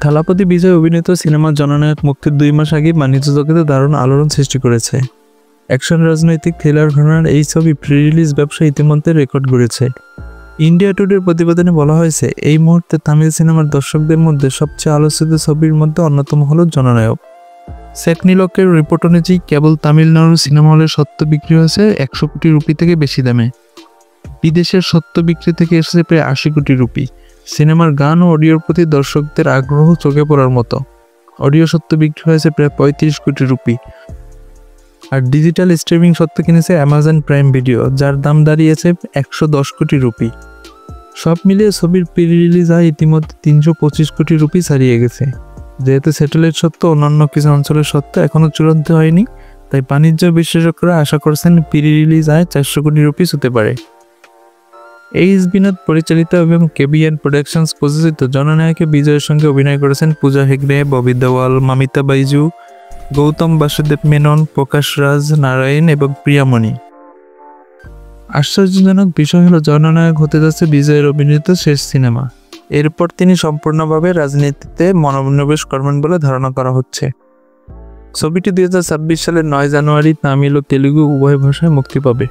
থালাপতি বিজয় অভিনীত সিনেমা জননায়ক মুক্তির 2 মাস আগে বাণিজ্য জগতে দারুণ আলোড়ন সৃষ্টি করেছে। অ্যাকশন রাজনৈতিক থ্রিলার ঘরানার এই ছবি প্রি রিলিজ ব্যবসা ইতিমধ্যে রেকর্ড গড়েছে। ইন্ডিয়া টুডের প্রতিবেদনে বলা হয়েছে, এই মুহূর্তে তামিল সিনেমার দর্শকদের মধ্যে সবচেয়ে আলোচিত ছবির মধ্যে অন্যতম হল জননায়ক। সেকনিলকের রিপোর্ট অনুযায়ী কেবল তামিলনাড়ুর সিনেমা হলের সত্ত্ব বিক্রি হয়েছে 100 কোটি রুপি থেকে বেশি দামে। বিদেশের সত্ত্ব বিক্রি থেকে এসেছে প্রায় 80 কোটি রুপি। সিনেমার গান ও অডিওর প্রতি দর্শকদের আগ্রহ চোখে পড়ার মতো। অডিও সত্ত্ব বিক্রি হয়েছে প্রায় 35 কোটি রুপি। আর ডিজিটাল স্ট্রিমিং সত্ত্ব কিনেছে অ্যামাজন প্রাইম ভিডিও, যার দাম দাঁড়িয়েছে 110 কোটি রুপি। সব মিলিয়ে ছবির প্রি রিলিজ আয় ইতিমধ্যে 325 কোটি রুপি ছাড়িয়ে গেছে। যেহেতু স্যাটেলাইট সত্ত্ব অন্যান্য কিছু অঞ্চলের সত্ত্ব এখনও চূড়ান্ত হয়নি, তাই বাণিজ্য বিশেষজ্ঞরা আশা করছেন প্রি রিলিজ আয় 400 কোটি রুপি হতে পারে। এইচ বিনোদ পরিচালিত এবং কেবিএন প্রোডাকশনস প্রযোজিত জননায়কে বিজয়ের সঙ্গে অভিনয় করেছেন পূজা হেগড়ে, ববি দেওয়াল, মামিতা বাইজু, গৌতম বাসুদেব মেনন, প্রকাশ রাজ নারায়ণ এবং প্রিয়ামণি। আশ্চর্যজনক বিষয় হলো, জননায়ক হতে যাচ্ছে বিজয়ের অভিনীত শেষ সিনেমা। এরপর তিনি সম্পূর্ণভাবে রাজনীতিতে মনোনিবেশ করবেন বলে ধারণা করা হচ্ছে। ছবিটি 2026 সালের 9 জানুয়ারি তামিল ও তেলুগু উভয় ভাষায় মুক্তি পাবে।